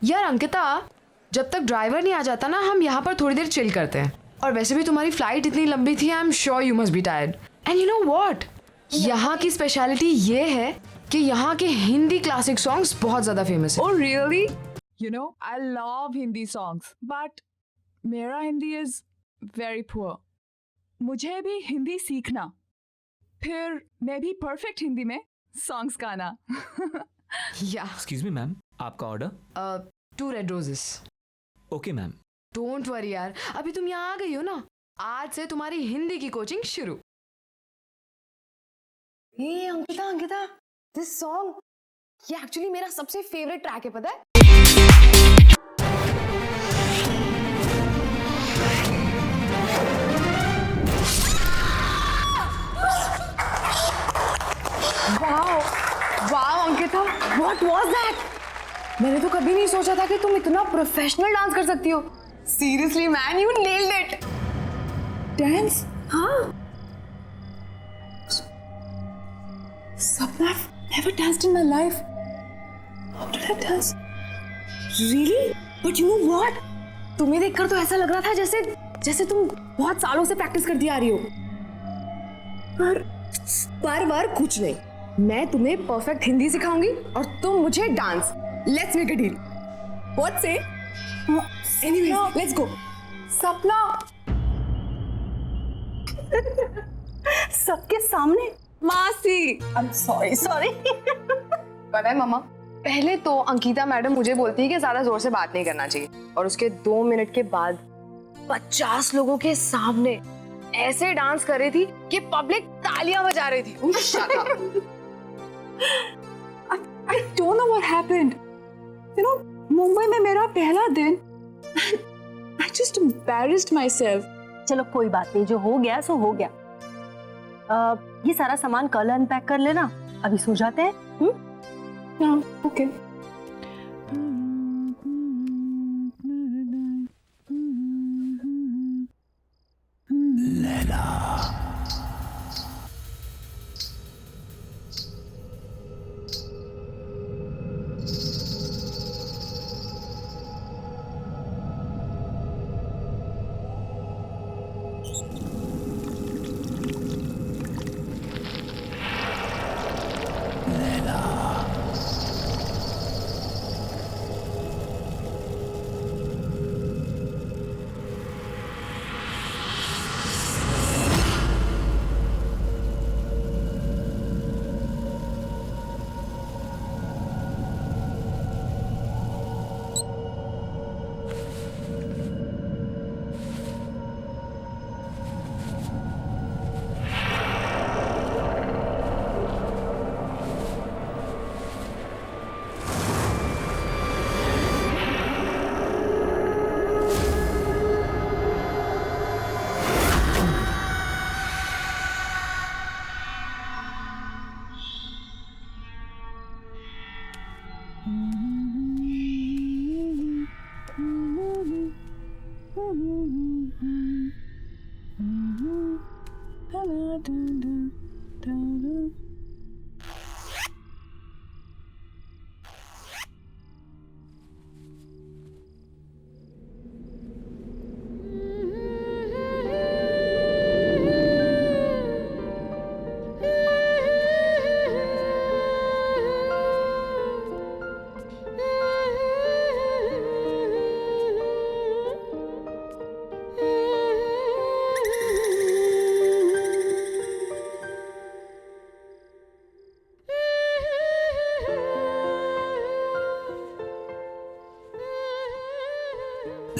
यार अंकिता, जब तक ड्राइवर नहीं आ जाता ना, हम यहाँ पर थोड़ी देर चिल करते हैं। और वैसे भी तुम्हारी फ्लाइट इतनी लंबी थी, I am sure you must be tired. And you know what, यहाँ की स्पेशलिटी ये है कि यहाँ के हिंदी क्लासिक सॉन्ग्स बहुत ज्यादा फेमस है। Oh really? You know, I love Hindi songs, but मेरा हिंदी is very poor. मुझे भी हिंदी सीखना, फिर मैं भी परफेक्ट हिंदी में सॉन्ग्स गाना। या एक्सक्यूज मी मैम, आपका order? 2 red roses. Okay ma'am. Don't worry यार, अभी तुम यहाँ आ गई हो ना, आज से तुम्हारी हिंदी की कोचिंग शुरू। हे अंकिता अंकिता, दिस सॉन्ग ये एक्चुअली मेरा सबसे फेवरेट ट्रैक है, पता है? Wow wow Ankita, what was that? मैंने तो कभी नहीं सोचा था कि तुम इतना प्रोफेशनल डांस कर सकती हो। Seriously man, you nailed it. Dance? हाँ, Sapna, I've never danced in my life. How did I dance? really? But you know what? तुम्हें देखकर तो ऐसा लग रहा था जैसे जैसे तुम बहुत सालों से प्रैक्टिस करती आ रही हो। पर कुछ नहीं, मैं तुम्हें परफेक्ट हिंदी सिखाऊंगी और तुम मुझे dance. Let's make a deal. What say? Anyways, let's go. Sapna, सबके सामने? मासी, I'm sorry. पता है मामा, पहले तो अंकिता मैडम मुझे बोलती है कि ज्यादा जोर से बात नहीं करना चाहिए, और उसके 2 मिनट के बाद 50 लोगों के सामने ऐसे डांस कर रही थी कि पब्लिक तालियां बजा रही थी। Shut up. I don't know what happened. You know, Mumbai में मेरा पहला दिन, I just embarrassed myself. चलो कोई बात नहीं, जो हो गया सो हो गया। ये सारा सामान कल अनपैक कर लेना, अभी सो जाते हैं। Yeah, okay.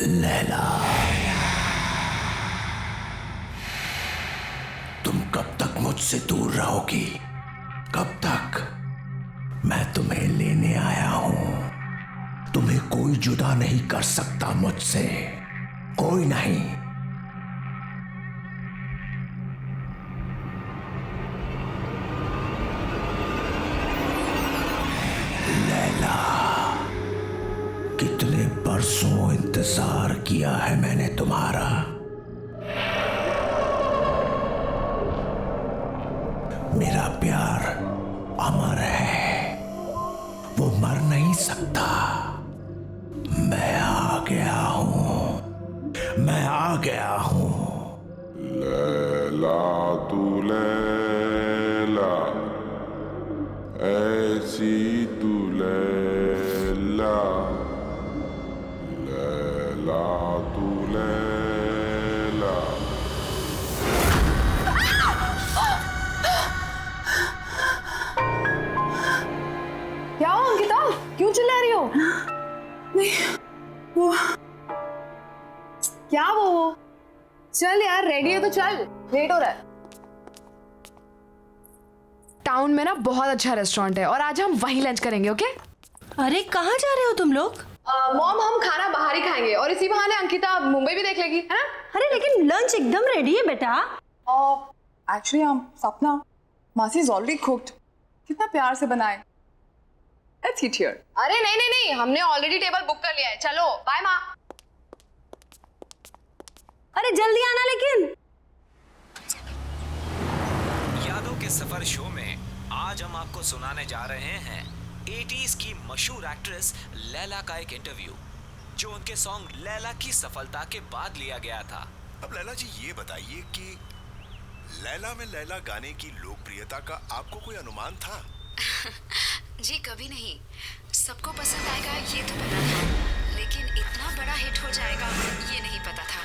लैला, तुम कब तक मुझसे दूर रहोगी? कब तक? मैं तुम्हें लेने आया हूं। तुम्हें कोई जुदा नहीं कर सकता मुझसे, कोई नहीं। लैला, कितने बरसों इंतजार किया है मैंने तुम्हारा। मेरा प्यार अमर है, वो मर नहीं सकता। मैं आ गया हूँ। लैला तू लैला, ऐसी तू लैला, लैला तू लैला। क्या हो अंकिता, क्यों चिल्ला रही हो? वो क्या वो? चल यार, रेडी है तो चल, लेट हो रहा है। टाउन में ना बहुत अच्छा रेस्टोरेंट है और आज हम वहीं लंच करेंगे, ओके? अरे कहाँ जा रहे हो तुम लोग? मॉम, हम खाना बाहर ही खाएंगे और इसी बहाने अंकिता मुंबई भी देख लेगी, है ना? अरे लेकिन लंच एकदम रेडी है बेटा। एक्चुअली सपना, मासी इज ऑलरेडी कुक्ड। कितना प्यार से बनाए। Let's eat here. अरे नहीं नहीं नहीं, हमने ऑलरेडी टेबल बुक कर लिया है। चलो बाय माँ। अरे जल्दी आना लेकिन। यादों के सफर शो में आज हम आपको सुनाने जा रहे हैं 80s की मशहूर एक्ट्रेस लैला का एक इंटरव्यू, जो उनके सॉन्ग लैला की सफलता के बाद लिया गया था। अब लैला जी ये बताइए कि लैला में लैला गाने की लोकप्रियता का आपको कोई अनुमान था? जी कभी नहीं। सबको पसंद आएगा ये तो पता था, लेकिन इतना बड़ा हिट हो जाएगा ये नहीं पता था।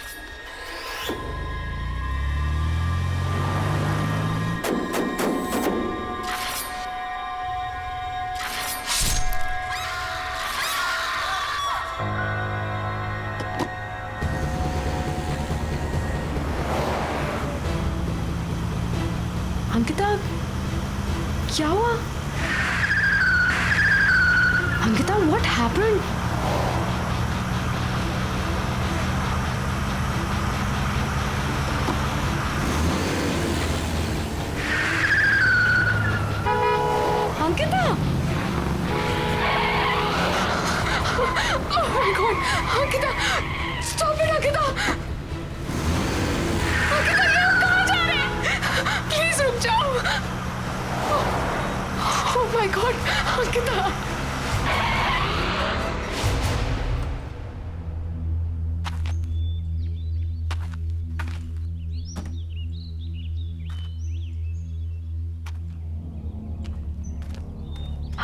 अंकिता, क्या हुआ? Ankita, what happened? Ankita! Oh my God! Ankita! Stop it, Ankita! Ankita, ये हम कहाँ जा रहे हैं? Please रुक जाओ! Oh my God! Ankita!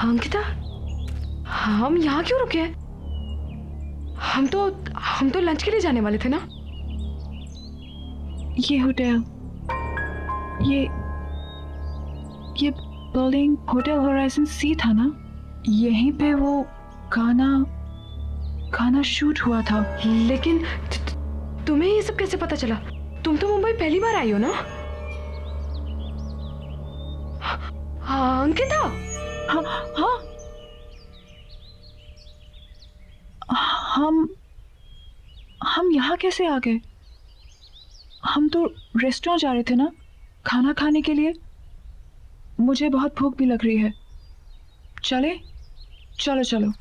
Ankita, हम यहाँ क्यों रुके? हम तो लंच के लिए जाने वाले थे ना? ये होटल, ये बिल्डिंग होटल होराइजन सी था ना? यहीं पे वो गाना शूट हुआ था। लेकिन तुम्हें ये सब कैसे पता चला? तुम तो मुंबई पहली बार आई हो ना? हाँ अंकिता। हाँ हम यहाँ कैसे आ गए? हम तो रेस्टोरेंट जा रहे थे ना खाना खाने के लिए। मुझे बहुत भूख भी लग रही है। चले? चलो चलो।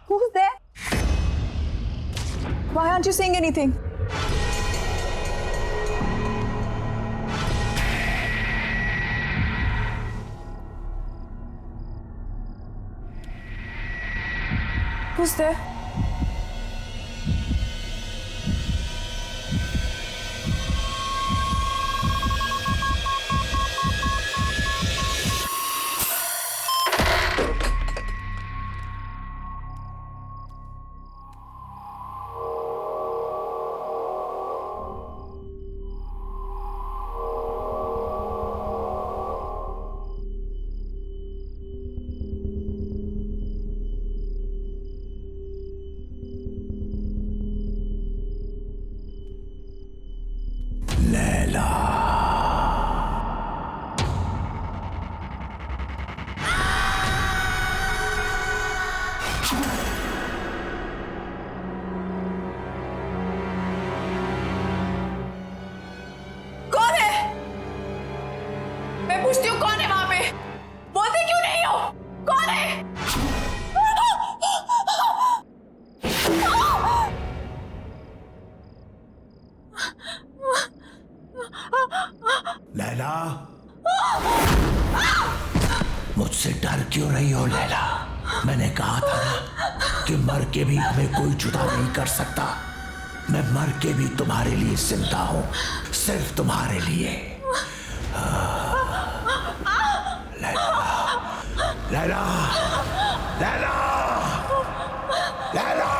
Who's there? Why aren't you saying anything? Who's there? मैं पूछती हूँ कौन है वहां पे? बोलते क्यों नहीं हो? कौन है? लैला, मुझसे डर क्यों रही हो लैला? मैंने कहा था ना कि मर के भी हमें कोई जुदा नहीं कर सकता। मैं मर के भी तुम्हारे लिए जिंदा हूं, सिर्फ तुम्हारे लिए। लैला, लैला, लैला, लैला।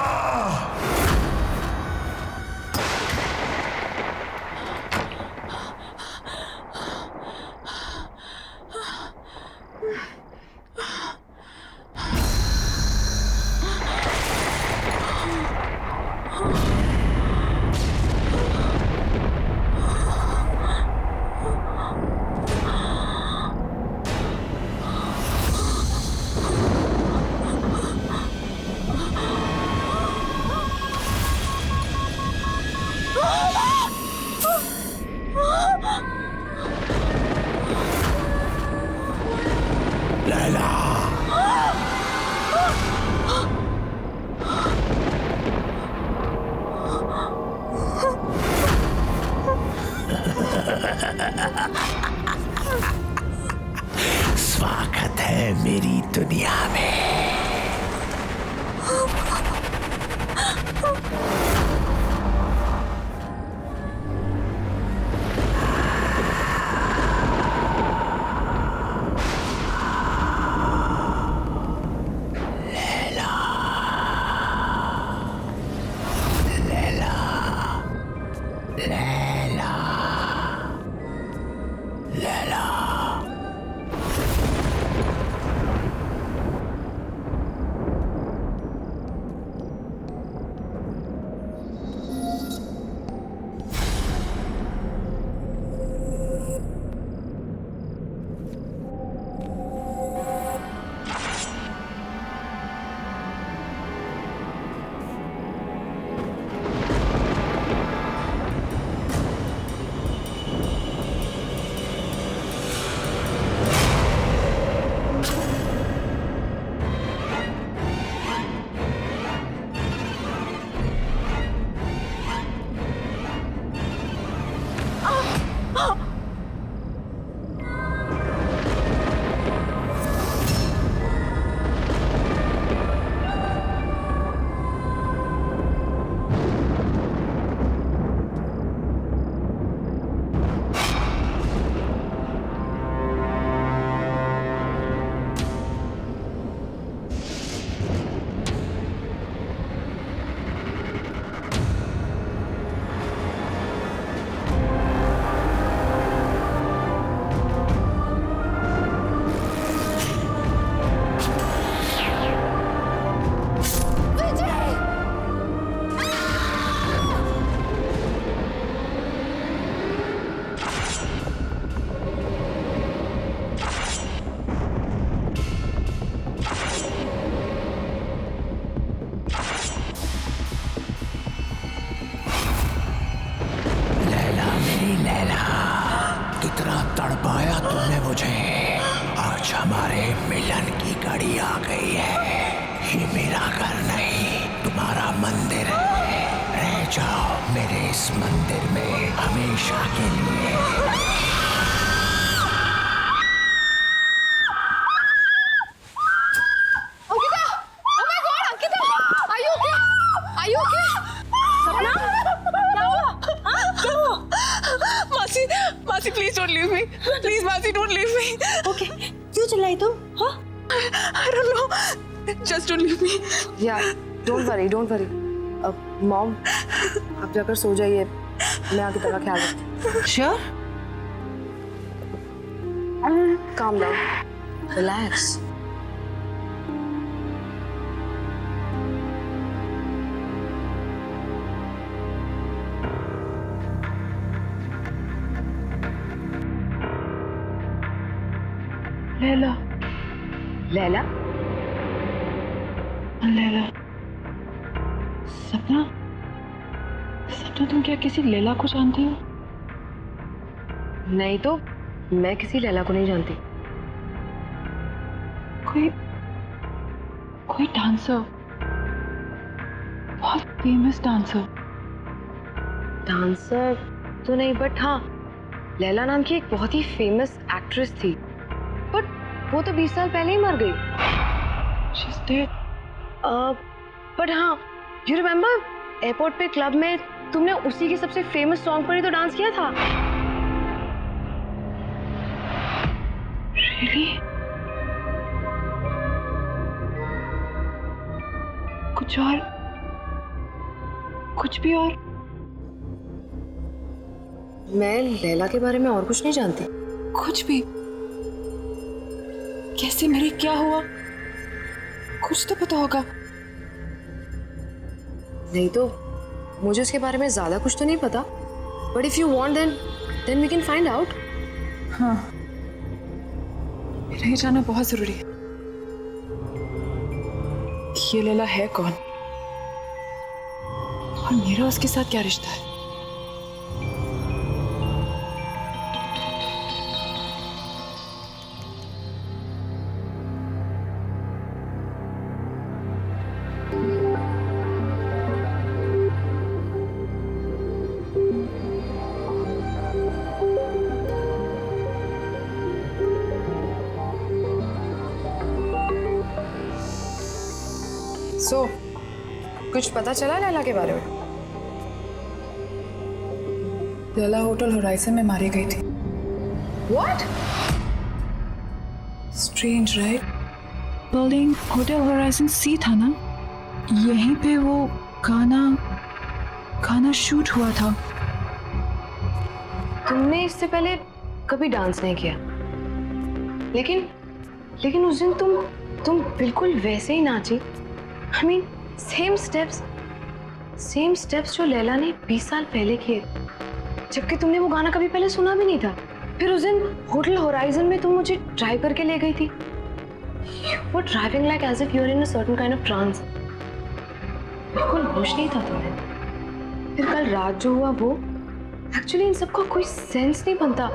स्वागत है मेरी दुनिया में। तड़पाया तुमने मुझे। आज हमारे मिलन की घड़ी आ गई है। ये मेरा घर नहीं, तुम्हारा मंदिर है। रह जाओ मेरे इस मंदिर में हमेशा के लिए। मासी please don't leave me, please मासी डोंट लीव मी। ओके, क्यों चिल्लाई तुम? हाँ? I don't know, just don't leave me. Yeah, don't worry, don't worry. Mom, आप जाकर सो जाइए, मैं आगे तेरा ख्याल रखती हूँ। Sure? Calm down, relax. Laila, Laila? Laila, सपना, सपना तुम क्या किसी लैला को जानती हो? नहीं तो मैं किसी लैला को नहीं जानती। कोई डांसर, बहुत फेमस डांसर। डांसर तो नहीं, बट हाँ, लैला नाम की एक बहुत ही फेमस एक्ट्रेस थी, बट वो तो 20 साल पहले ही मर गई। She's dead. बट हाँ, यू रिमेम्बर एयरपोर्ट पे क्लब में तुमने उसी की सबसे फेमस सॉन्ग पर ही तो डांस किया था। Really? कुछ भी और? मैं लैला के बारे में और कुछ नहीं जानती। कुछ भी? कैसे मरी, क्या हुआ? कुछ तो पता होगा। नहीं तो मुझे उसके बारे में ज्यादा कुछ तो नहीं पता, but if you want then we can find out. हाँ, मेरा ये जानना बहुत जरूरी है। ये लैला है कौन और मेरा उसके साथ क्या रिश्ता है? सो कुछ पता चला लैला के बारे में? लैला होटल होराइजन में मारी गई थी। What? Strange right? Building hotel horizon sea था ना, यहीं पे वो गाना शूट हुआ था। तुमने इससे पहले कभी डांस नहीं किया, लेकिन उस दिन तुम बिल्कुल वैसे ही नाची। I mean, सेम स्टेप्स जो लैला ने 20 साल पहले किए, जबकि तुमने वो गाना कभी पहले सुना भी नहीं था। फिर उस दिन होटल होराइजन में तुम मुझे ड्राइव करके ले गई थी। You were driving like as if you're in a certain kind of trance. बिल्कुल होश नहीं था तुम्हें। फिर कल रात जो हुआ वो, एक्चुअली इन सबका कोई सेंस नहीं बनता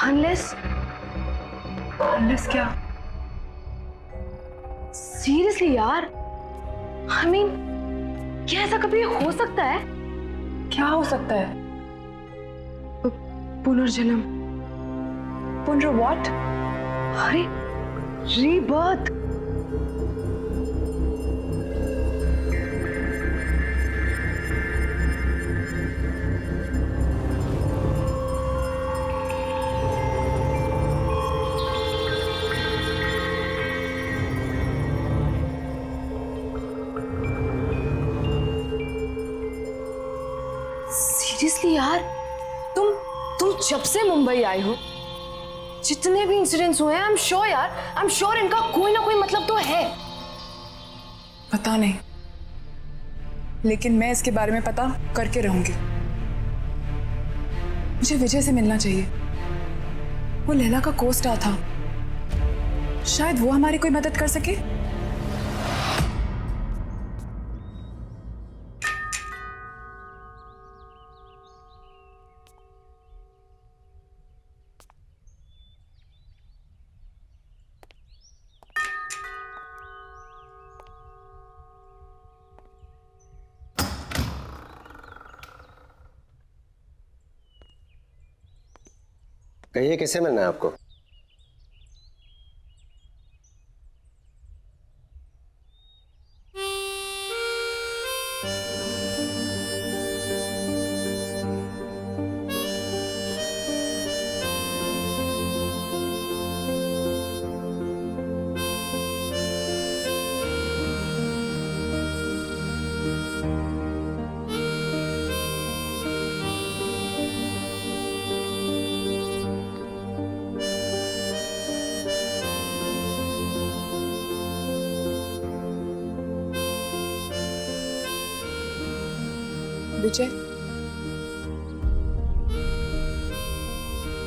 unless क्या? सीरियसली यार, I mean, क्या ऐसा कभी हो सकता है? क्या हो सकता है? पुनर्जन्म। व्हाट? अरे रीबर्थ। सीरियसली यार, तुम जब से मुंबई आई हो, जितने भी इंसिडेंट्स हुए हैं, आई एम श्योर इनका कोई ना कोई मतलब तो है। पता नहीं, लेकिन मैं इसके बारे में पता करके रहूंगी। मुझे विजय से मिलना चाहिए। वो लैला का को-स्टार था, शायद वो हमारी कोई मदद कर सके। कहिए, किससे मिलना है आपको?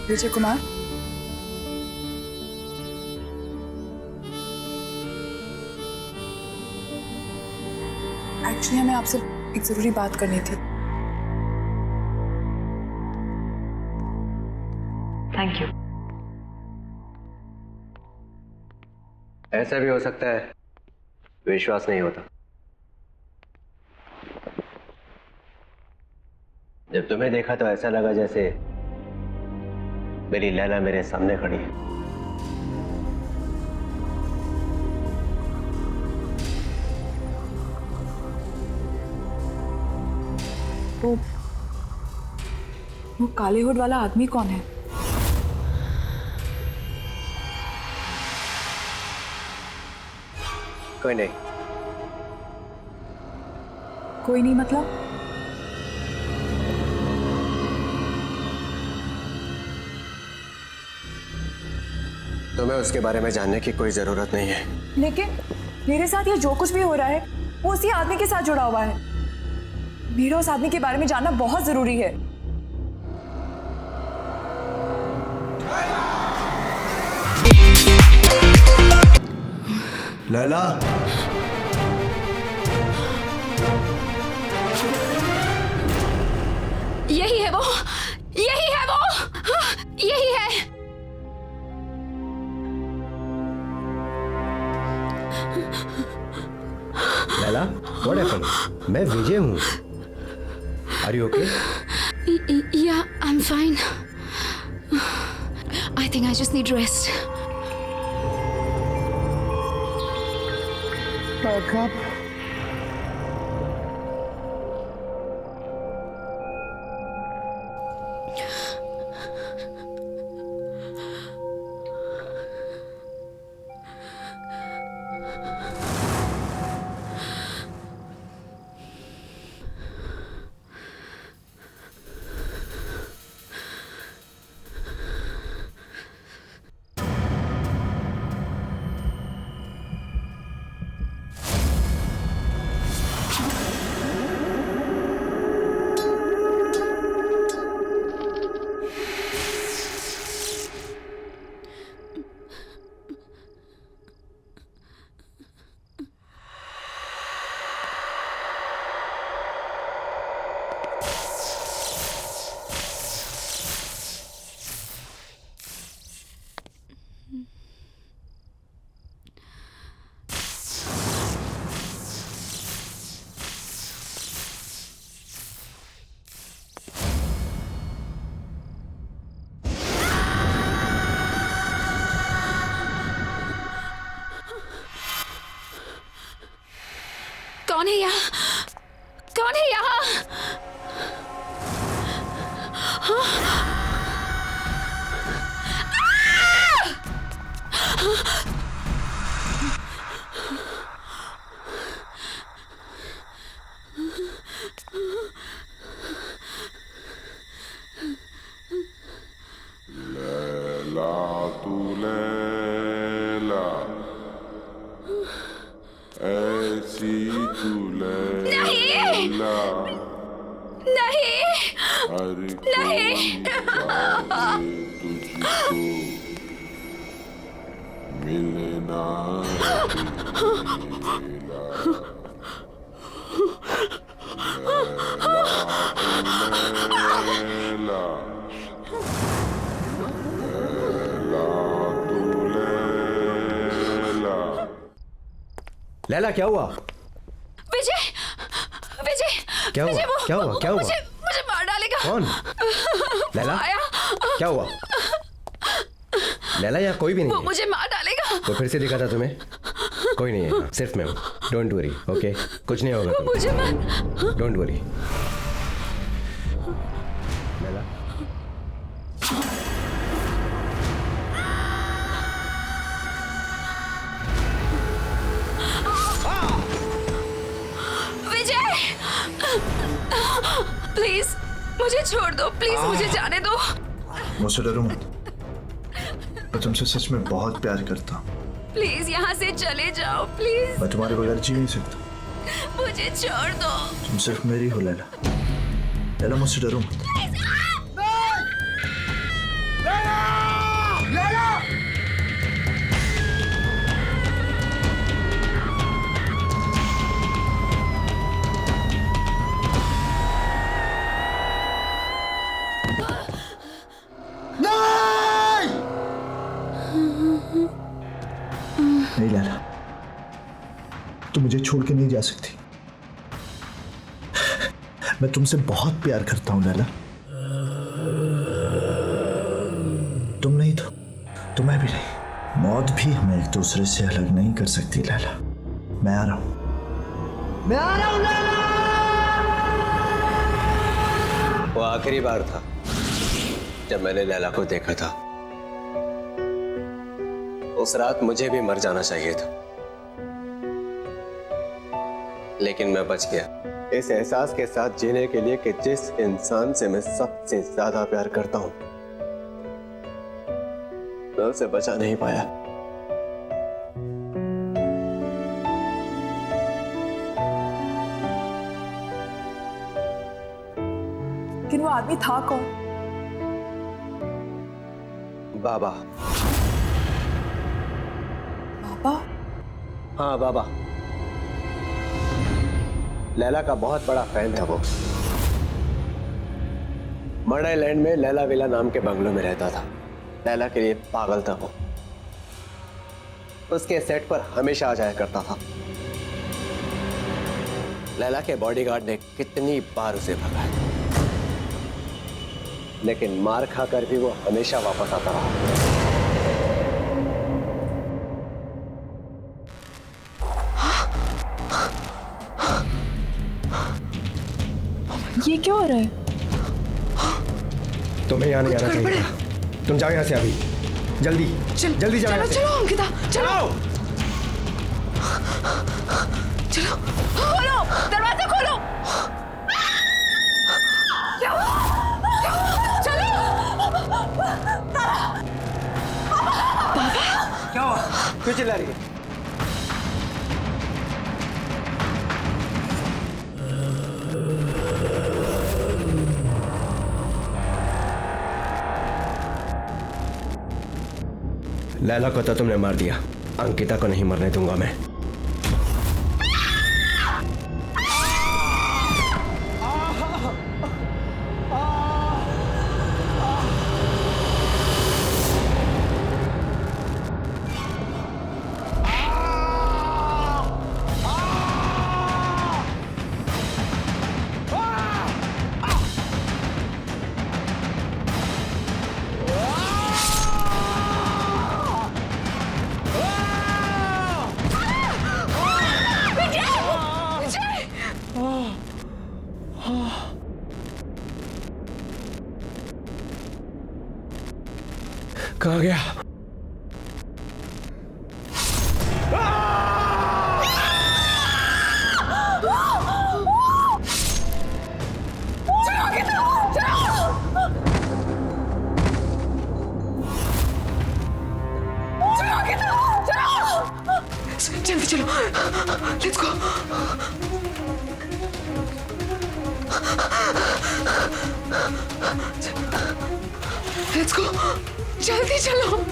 विजय कुमार, एक्चुअली हमें आपसे एक जरूरी बात करनी थी। Thank you. ऐसा भी हो सकता है विश्वास नहीं होता। जब तुम्हें देखा तो ऐसा लगा जैसे मेरी लैला मेरे सामने खड़ी है। वो काले हुड वाला आदमी कौन है? कोई नहीं। कोई नहीं मतलब? तुम्हें उसके बारे में जानने की कोई जरूरत नहीं है। लेकिन मेरे साथ ये जो कुछ भी हो रहा है वो उसी आदमी के साथ जुड़ा हुआ है। मेरा उस आदमी के बारे में जानना बहुत जरूरी है। लैला, यही है वो, यही है वो, यही है। Laila, what happened? मैं विजय हूँ। Are you okay? Yeah, I'm fine. I think I just need rest. कौन है यहाँ? कौन है यहाँ? लैला तू लैला, ऐसी तू लैला, नहीं, हर कोई चाहे तुझको मिलना लैला। लैला तू लैला। लैला, क्या हुआ? विजय, विजय, क्या हुआ? विजय, क्या हुआ? क्या हुआ? मुझे मार डालेगा। कौन? लैला, आया, क्या हुआ? लैला, यहाँ कोई भी नहीं वो है। मुझे मार डालेगा। वो फिर से दिखा था तुम्हें? कोई नहीं है यहाँ, सिर्फ मैं हूँ। Don't worry, okay? कुछ नहीं होगा वो तुम्हें। मुझे मार। Don't worry. Laila, Vijay, please मुझे छोड़ दो, प्लीज मुझे जाने दो। मुझसे डरो मत, मैं तुमसे सच में बहुत प्यार करता हूँ। प्लीज यहाँ से चले जाओ, प्लीज। मैं तुम्हारे बगैर जी नहीं सकता। मुझे छोड़ दो। तुम सिर्फ मेरी हो लैला। लैला, मुझसे डरो मत। नहीं लैला, तुम मुझे छोड़ के नहीं जा सकती। मैं तुमसे बहुत प्यार करता हूं लैला। तुम नहीं तो मैं भी नहीं। मौत भी हमें एक दूसरे से अलग नहीं कर सकती लैला। मैं आ रहा हूं, मैं आ रहा हूं लैला। वो आखिरी बार था जब मैंने लैला को देखा था। उस रात मुझे भी मर जाना चाहिए था, लेकिन मैं बच गया इस एहसास के साथ जीने के लिए कि जिस इंसान से मैं सबसे ज्यादा प्यार करता हूं, मैं उसे बचा नहीं पाया। लेकिन वो आदमी था कौन? बाबा। बाबा? हाँ बाबा। लैला का बहुत बड़ा फैन था वो। मर्डर लैंड में लैला विला नाम के बंगलों में रहता था। लैला के लिए पागल था वो। उसके सेट पर हमेशा आ जाया करता था। लैला के बॉडीगार्ड ने कितनी बार उसे भगाया, लेकिन मार खाकर भी वो हमेशा वापस आता रहा। ये क्या हो रहा है? तुम्हें यहाँ नहीं आना चाहिए। तुम जाओ यहाँ से अभी, जल्दी जल्दी जाओ। चलो अंकिता, चलो चलो। खोलो, दरवाजा खोलो। चलो। क्या हुआ? क्यों चिल्ला रही है? लैला को तो तुमने मार दिया, अंकिता को नहीं मरने दूंगा मैं। कहाँ गया? जल्दी चलो, लेट्स गो। लेट्स गो, जल्दी चलो।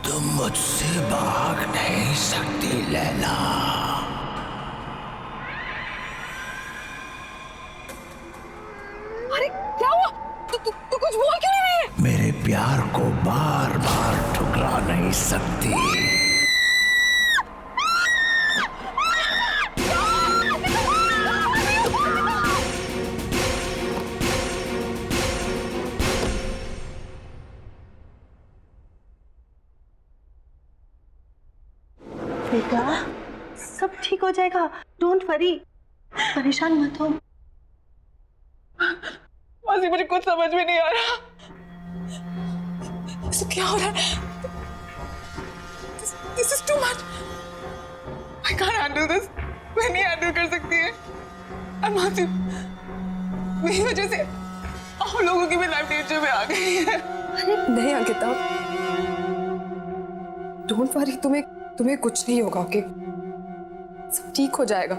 तुम मुझसे भाग नहीं सकती लैला। अरे क्या हुआ? तू कुछ बोल क्यों नहीं रही है? मेरे प्यार को बार बार ठुकरा नहीं सकती। बेटा, सब ठीक हो जाएगा। डोंट वरी, परेशान मत हो। मासी, मुझे कुछ समझ में नहीं आ रहा। सब क्या हो रहा है? This is too much. My can't handle this. मैं नहीं हैंडल कर सकती है। और मासी, मेरी वजह से आप लोगों की भी लाइफ डेंजर में आ गई है। नहीं अंकिता, डोंट वरी, तुम्हें कुछ नहीं होगा, ओके? सब ठीक हो जाएगा।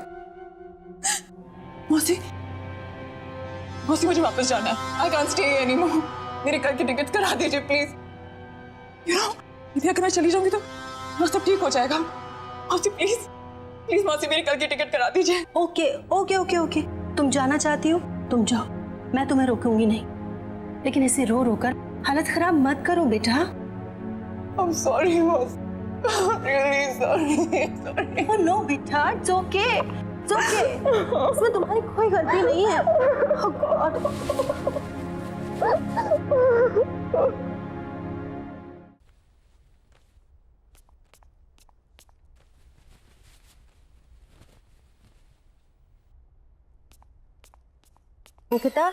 मौसी मुझे वापस जाना है। I can't stay here anymore. मेरे कल की टिकट करा दीजिए प्लीज। You know, यदि अगर मैं चली जाऊंगी तो सब ठीक हो जाएगा। मौसी प्लीज मौसी मेरी कल की टिकट करा दीजिए। ओके। तुम जाना चाहती हो, तुम जाओ, मैं तुम्हें रोकूंगी नहीं, लेकिन इसे रो कर हालत खराब मत करो बेटा। I'm sorry मौसी, really sorry। Oh no बेटा, it's okay। इसमें तुम्हारी कोई गलती नहीं है। Oh God। अंकिता,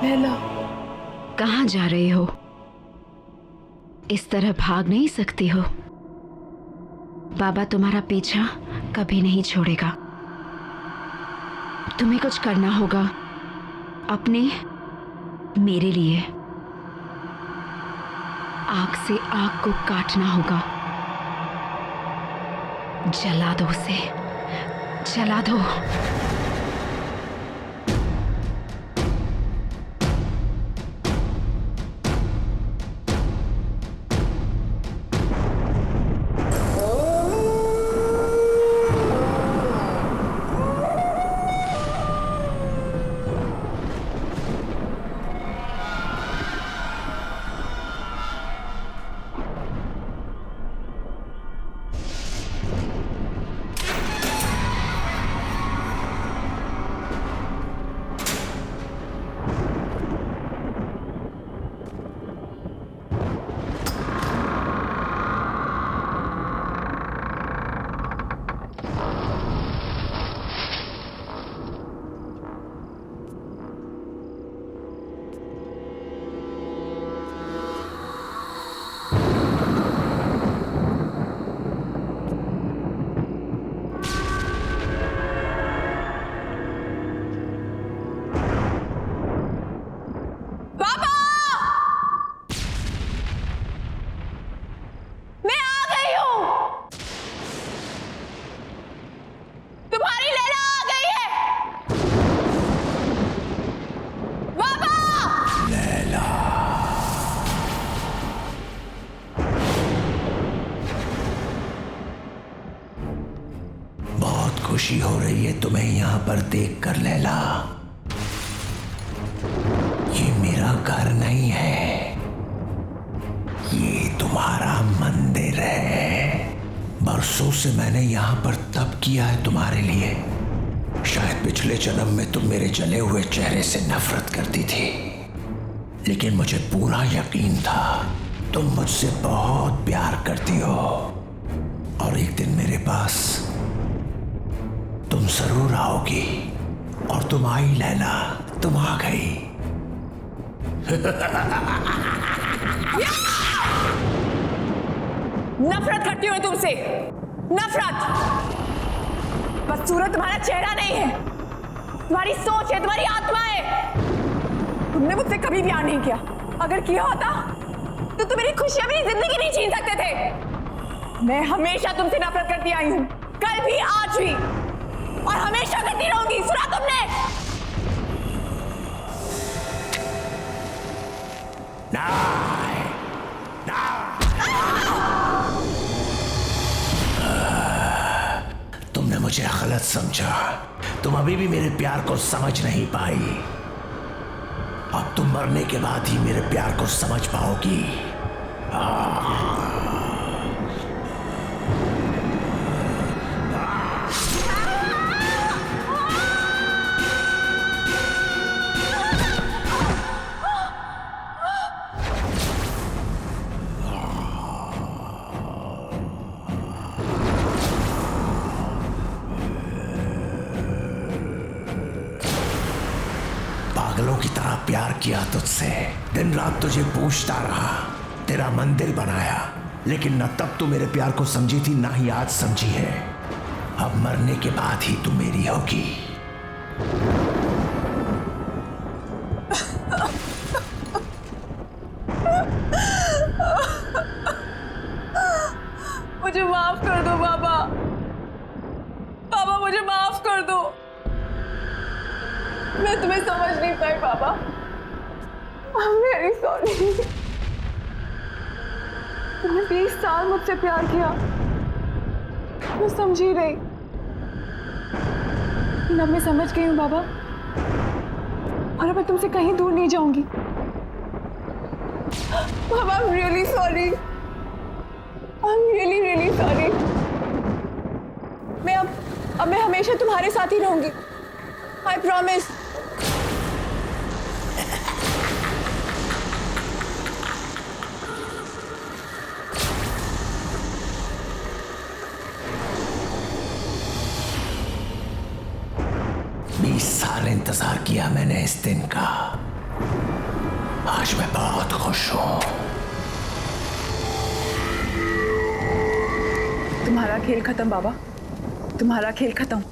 लैला, कहाँ जा रही हो? इस तरह भाग नहीं सकती हो। बाबा तुम्हारा पीछा कभी नहीं छोड़ेगा। तुम्हें कुछ करना होगा, अपने मेरे लिए। आग से आग को काटना होगा। जला दो उसे, जला दो। खुशी हो रही है तुम्हें यहाँ पर देखकर लैला। ये मेरा घर नहीं है, ये तुम्हारा मंदिर है। बरसों से मैंने यहाँ पर तप किया है तुम्हारे लिए। शायद पिछले जन्म में तुम मेरे जले हुए चेहरे से नफरत करती थी, लेकिन मुझे पूरा यकीन था तुम मुझसे बहुत प्यार करती हो और एक दिन मेरे पास तुम जरूर आओगी। और तुम आई लैला, तुम आ गई। नफरत करती हूँ तुमसे, नफरत। बदसूरत तुम्हारा चेहरा नहीं है, तुम्हारी सोच है, तुम्हारी आत्मा है। तुमने मुझसे कभी प्यार नहीं किया। अगर किया होता तो तुम मेरी खुशियां, मेरी जिंदगी नहीं छीन सकते थे। मैं हमेशा तुमसे नफरत करती आई हूं, कल भी, आज भी, और हमेशा करती रहूंगी। सुना तुमने? नहीं, नहीं। मुझे गलत समझा। तुम अभी भी मेरे प्यार को समझ नहीं पाई। अब तुम मरने के बाद ही मेरे प्यार को समझ पाओगी। पागलों की तरह प्यार किया तुझसे, दिन रात तुझे पूछता रहा, तेरा मंदिर बनाया, लेकिन न तब तू मेरे प्यार को समझी थी, ना ही आज समझी है। अब मरने के बाद ही तू मेरी होगी। मुझे माफ कर दो बाबा। बाबा मुझे माफ कर दो। मैं तुम्हें समझ नहीं पाई बाबा। I'm very sorry। तुमने 20 साल मुझसे प्यार किया, मैं समझी रही, लेकिन अब मैं समझ गई हूँ बाबा, और अब मैं तुमसे कहीं दूर नहीं जाऊंगी। बाबा I'm really sorry। I'm really really sorry। मैं हमेशा तुम्हारे साथ ही रहूंगी। I promise। साल इंतजार किया मैंने इस दिन का। आज मैं बहुत खुश हूं। तुम्हारा खेल खत्म बाबा, तुम्हारा खेल खत्म।